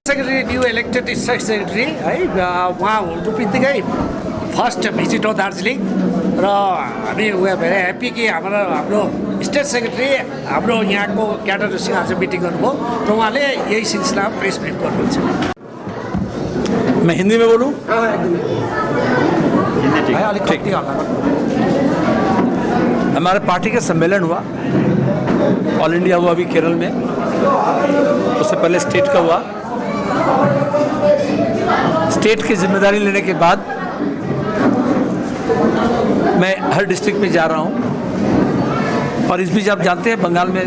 Secretary new elected state secretary है उहाँ हुनु बित्तिकै फर्स्ट भिजिट हो दार्जिलिङ र हामी वी आर भेरी ह्याप्पी कि हाम्रो स्टेट सेक्रेटरी हाम्रो यहाँको क्याडरसँग आज मिटिङ गर्नुभयो र उहाँले यही सिलसिलामा प्रेस मिट गर्नुहुन्छ। मैं हिंदी में बोलूं? ठीक। हमारे पार्टी का सम्मेलन हुआ, ऑल इंडिया हुआ अभी केरल में, उससे पहले स्टेट का हुआ। स्टेट की जिम्मेदारी लेने के बाद मैं हर डिस्ट्रिक्ट में जा रहा हूं और इस बीच आप जानते हैं बंगाल में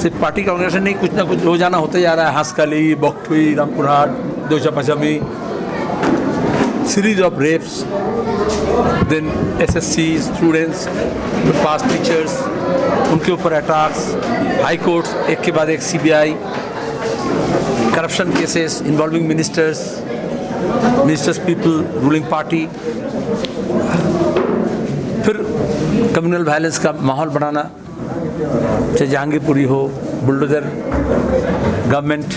सिर्फ पार्टी का ऑर्गेनाइजेशन नहीं, कुछ ना कुछ रोजाना होते जा रहा है। Hanskhali, Bogtui, Rampurhat, Deocha Pachami, series of rapes, then SSC students, pass teachers, उनके ऊपर अटैक्स, हाई कोर्ट्स एक के बाद एक, CBI, corruption cases involving ministers people, ruling party, फिर कम्युनल वायलेंस का माहौल बनाना, चाहे जहांगीरपुरी हो, बुलडोजर गवर्नमेंट।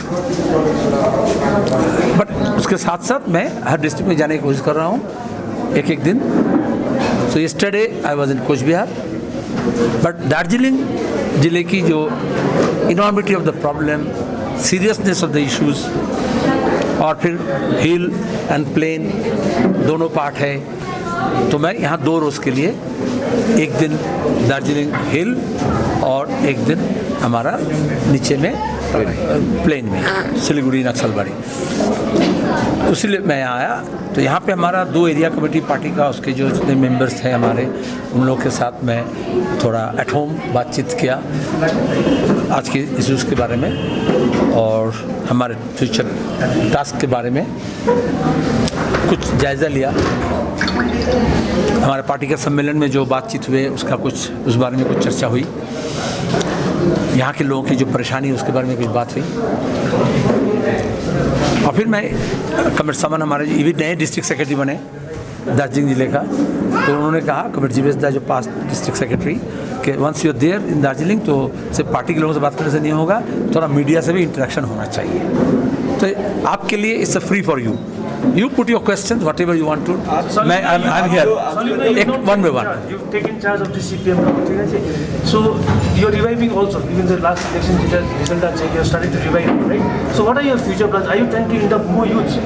बट उसके साथ साथ मैं हर डिस्ट्रिक्ट में जाने की कोशिश कर रहा हूँ एक एक दिन। So yesterday I was in Cooch Behar, but Darjeeling जिले की जो enormity of the problem, seriousness of the issues, और फिर हिल एंड प्लेन दोनों पार्ट है, तो मैं यहाँ 2 रोज़ के लिए, एक दिन दार्जिलिंग हिल और एक दिन हमारा नीचे में प्लेन में सिलीगुड़ी नक्सलबाड़ी, इसलिए मैं यहाँ आया। तो यहाँ पे हमारा 2 एरिया कमेटी पार्टी का, उसके जो जितने मेंबर्स हैं हमारे, उन लोगों के साथ मैं थोड़ा एट होम बातचीत किया आज के इश्यूज़ के बारे में और हमारे फ्यूचर टास्क के बारे में कुछ जायज़ा लिया। हमारे पार्टी के सम्मेलन में जो बातचीत हुए उसका कुछ, उस बारे में कुछ चर्चा हुई। यहाँ के लोगों की जो परेशानी है उसके बारे में कुछ बात हुई। और फिर मैं कमर सामान, हमारे ये भी नए डिस्ट्रिक्ट सेक्रेटरी बने दार्जिलिंग जिले का, तो उन्होंने कहा कमर जीवेश दा जो पास डिस्ट्रिक्ट सेक्रेटरी कि once you are there in Darjeeling, तो सिर्फ पार्टी के लोगों से बात करने से नहीं होगा, थोड़ा मीडिया से भी इंटरेक्शन होना चाहिए। तो आपके लिए it's a free for you, you put your questions whatever you want to. I'm here one by one. You've taken charge of the CPM now, so you're reviving also. Even the last election result are saying you're starting to revive, right? So what are your future plans? Are you trying to induct more youths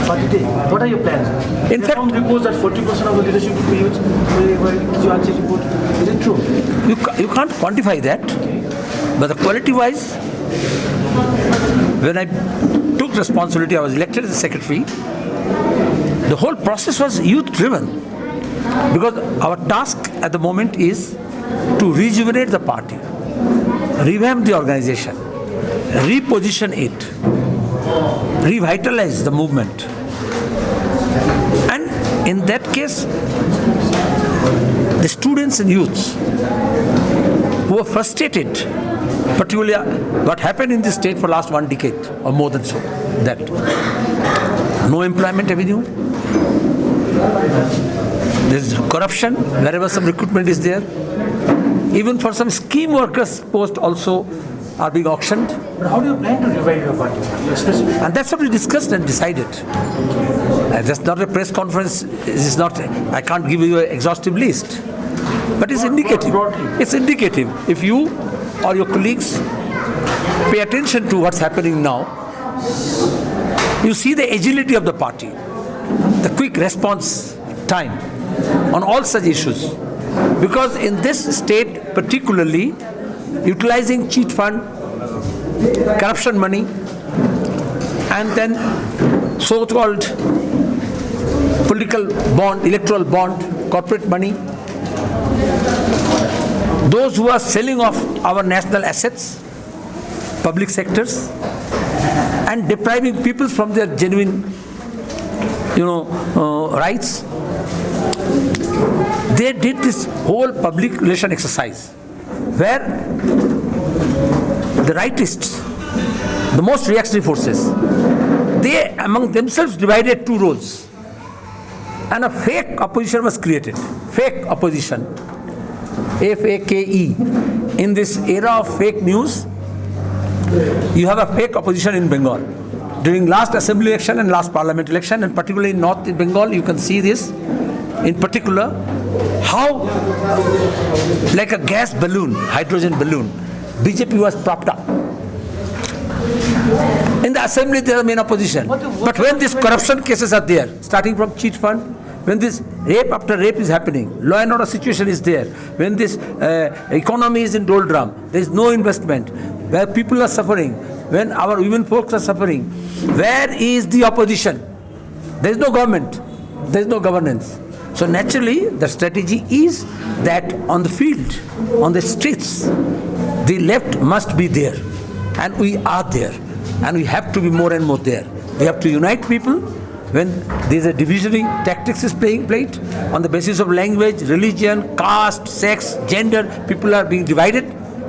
for the day? What are your plans? In fact, some reports that 40% of the leadership would be youths. You actually report, is it true? You can't quantify that, but the quality wise, when I took responsibility, I was elected as a secretary. The whole process was youth driven, because our task at the moment is to rejuvenate the party, revamp the organization, reposition it, revitalize the movement. And in that case, the students and youths who were frustrated, particularly what happened in this state for last 1 decade or more than so, that no employment avenue, there is corruption wherever some recruitment is there, even for some scheme workers posts also are being auctioned. But how do you plan to revive your party? And that's what we discussed and decided. That's not a press conference, it's not, I can't give you an exhaustive list, but it's indicative. It's indicative. If you or your colleagues pay attention to what's happening now, you see the agility of the party, the quick response time on all such issues. Because in this state particularly, utilizing cheat fund, corruption money, and then so-called political bond, electoral bond, corporate money, those who are selling off our national assets, public sectors, and depriving people from their genuine, rights. They did this whole public relation exercise where the rightists, the most reactionary forces, they among themselves divided 2 roles, and a fake opposition was created. Fake opposition, FAKE. In this era of fake news, you have a fake opposition in Bengal. during last assembly election and last parliament election, and particularly in North Bengal, you can see this in particular, how like a gas balloon, hydrogen balloon, BJP was propped up. In the assembly, they are main opposition. But when these corruption cases are there, starting from cheat fund, when this rape after rape is happening, law and order situation is there, when this economy is in doldrum, there is no investment, where people are suffering, when our women folks are suffering, where is the opposition? There is no government, there is no governance. So naturally, the strategy is that on the field, on the streets, the left must be there. And we are there. And we have to be more and more there. We have to unite people. When there is a divisionary tactics is played on the basis of language, religion, caste, sex, gender, people are being divided.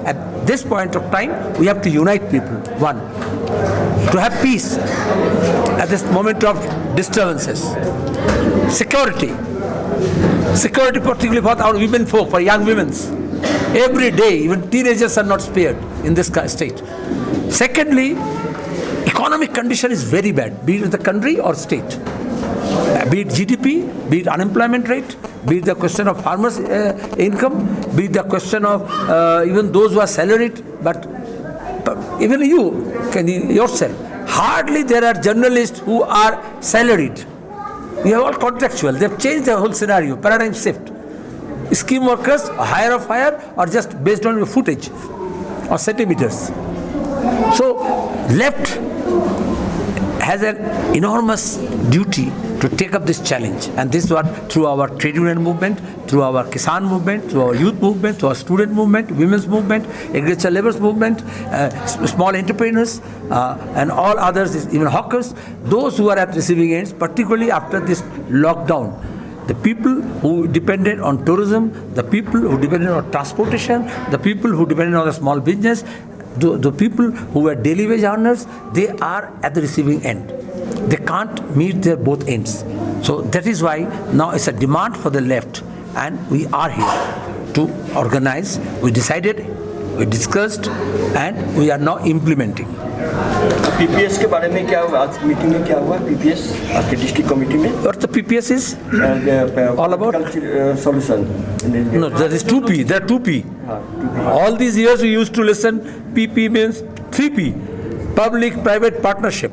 At this point of time, we have to unite people. One, to have peace at this moment of disturbances. Security, particularly for our women folk, for young women. Every day, even teenagers are not spared in this state. Secondly, economic condition is very bad, be it in the country or state. Be it GDP, be it unemployment rate, be it the question of farmers' income, be it the question of even those who are salaried, but even yourself, hardly there are journalists who are salaried. We are all contractual. They have changed the whole scenario, paradigm shift. Scheme workers, hire of hire, or just based on your footage or centimeters. So, left has an enormous duty to take up this challenge, and this was through our trade union movement, through our Kisan movement, through our youth movement, through our student movement, women's movement, agricultural laborers movement, small entrepreneurs, and all others, even hawkers, those who are at receiving ends, particularly after this lockdown. The people who depended on tourism, the people who depended on transportation, the people who depended on the small business, the people who were daily wage earners, they are at the receiving end. They can't meet their both ends. So that is why now it's a demand for the left, and we are here to organize. We decided, we discussed, and we are now implementing. PPS के बारे में क्या हुआ आज meeting में क्या हुआ PPS आपके डिस्ट्रिक्ट कमिटी में What the PPS is? All about? Solution. No, there is 2P. There are 2P. All these years we used to listen, PP means 3P, public-private partnership.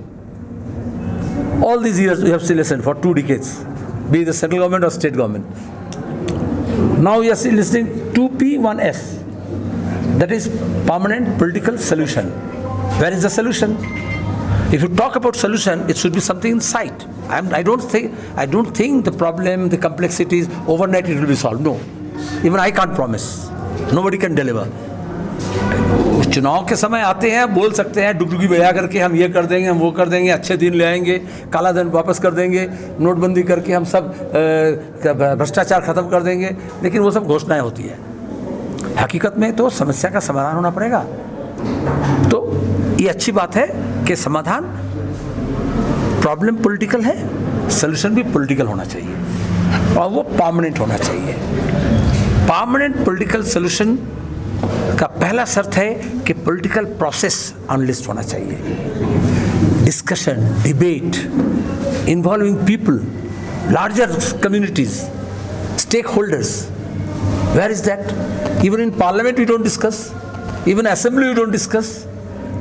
All these years we have to listen for 2 decades, be it the central government or state government. Now we are still listening 2P, 1S. That is permanent political solution. Where is the solution? If you talk about solution, it should be something in sight. I don't think the problem, the complexities, overnight it will be solved. No. Even I can't promise. Nobody can deliver. चुनाव के समय आते हैं, बोल सकते हैं डुगडुगी बजा करके हम ये कर देंगे, हम वो कर देंगे, अच्छे दिन ले आएंगे, काला धन वापस कर देंगे, नोटबंदी करके हम सब भ्रष्टाचार खत्म कर देंगे, लेकिन वो सब घोषणाएं होती है. हकीकत में तो समस्या का समाधान होना पड़ेगा. तो ये अच्छी बात है कि समाधान, प्रॉब्लम पॉलिटिकल है, सॉल्यूशन भी पॉलिटिकल होना चाहिए और वो परमानेंट होना चाहिए. परमानेंट पॉलिटिकल सॉल्यूशन का पहला शर्त है कि पॉलिटिकल प्रोसेस अनलिस्ट होना चाहिए. Discussion, debate, involving people, larger communities, stake holders. Where is that? Even in parliament we don't discuss, even assembly we don't discuss,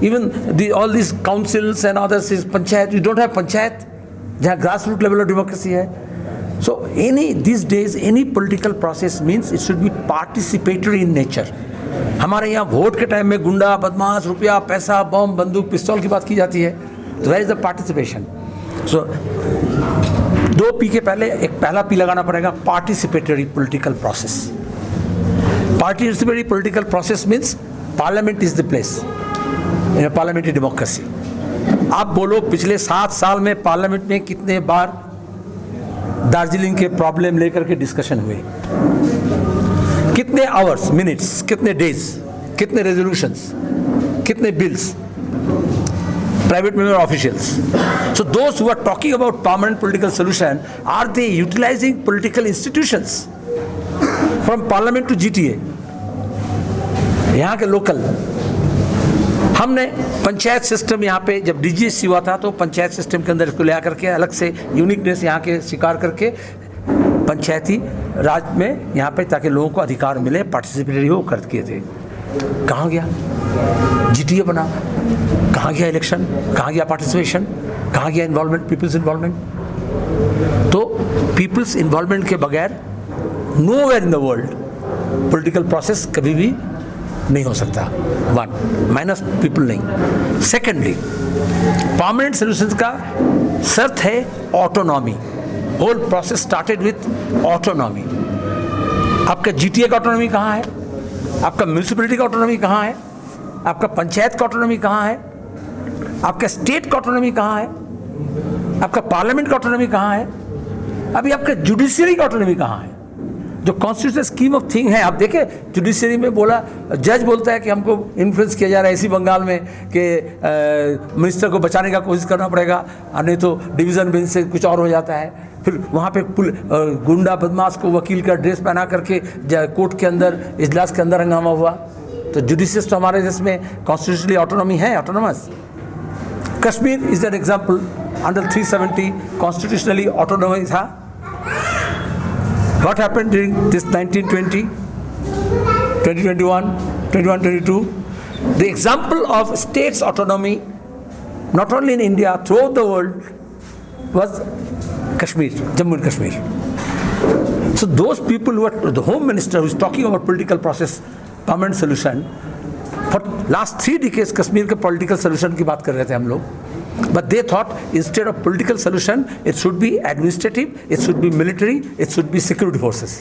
even all these councils and others is panchayat. We don't have panchayat, jahan grassroots level of democracy hai. So these days any political process means it should be participatory in nature. हमारे यहाँ vote के time में गुंडा, बदमाश, रुपया, पैसा, बम, बंदूक, पिस्तौल की बात की जाती है. तो where is the participation? So 2P के पहले एक पहला P लगाना पड़ेगा, participatory political process. Participatory political process means Parliament is the place in a parliamentary democracy. आप बोलो पिछले 7 साल में पार्लियामेंट में कितने बार दार्जिलिंग के प्रॉब्लम लेकर के डिस्कशन हुए, कितने आवर्स, मिनट्स, कितने डेज, कितने रेजोल्यूशंस, कितने bills, private member officials. So those who are talking about permanent political solution, are they utilizing political institutions from parliament to GTA? यहाँ के लोकल हमने पंचायत सिस्टम यहाँ पे जब डीजीएससी हुआ था तो पंचायत सिस्टम के अंदर इसको ले आकर के अलग से यूनिकनेस यहाँ के स्वीकार करके पंचायती राज में यहाँ पे ताकि लोगों को अधिकार मिले, पार्टिसिपेटरी हो कर किए थे। कहाँ गया जीटीए बना, कहाँ गया इलेक्शन, कहाँ गया पार्टिसिपेशन, कहाँ गया इन्वॉल्वमेंट, पीपल्स इन्वॉल्वमेंट? तो पीपल्स इन्वॉल्वमेंट के बगैर nowhere in the world political process कभी भी नहीं हो सकता। वन, माइनस पीपल नहीं। सेकेंडली, परमानेंट सॉल्यूशंस का शर्त है autonomy. Whole process started with autonomy. आपका जीटीए का ऑटोनॉमी कहाँ है? आपका म्यूनिसिपैलिटी का ऑटोनॉमी कहाँ है? आपका पंचायत का ऑटोनॉमी कहाँ है? आपका स्टेट का ऑटोनॉमी कहाँ है? आपका पार्लियामेंट का ऑटोनॉमी कहाँ है? अभी आपका जुडिशियरी का ऑटोनॉमी कहाँ है? जो कॉन्स्टिट्यूशनल स्कीम ऑफ थिंग है, आप देखें जुडिशियरी में बोला, जज बोलता है कि हमको इन्फ्लुएंस किया जा रहा है इसी बंगाल में कि मिनिस्टर को बचाने का कोशिश करना पड़ेगा, और नहीं तो डिवीज़न बेंच से कुछ और हो जाता है। फिर वहाँ पे गुंडा बदमाश को वकील का ड्रेस पहना करके कोर्ट के अंदर, इजलास के अंदर हंगामा हुआ। तो जुडिशियस तो हमारे देश में कॉन्स्टिट्यूशनली ऑटोनॉमी है, autonomous. Kashmir is an example, under 370 constitutionally autonomy था। What happened during this 1920, 2021, 21-22? The example of states' autonomy, not only in India, throughout the world, was Kashmir, Jammu and Kashmir. So those people who are, the Home Minister who is talking about political process, permanent solution, for last 3 decades Kashmir के political solution की बात कर रहे थे हम लोग. But they thought instead of political solution, it should be administrative, it should be military, it should be security forces.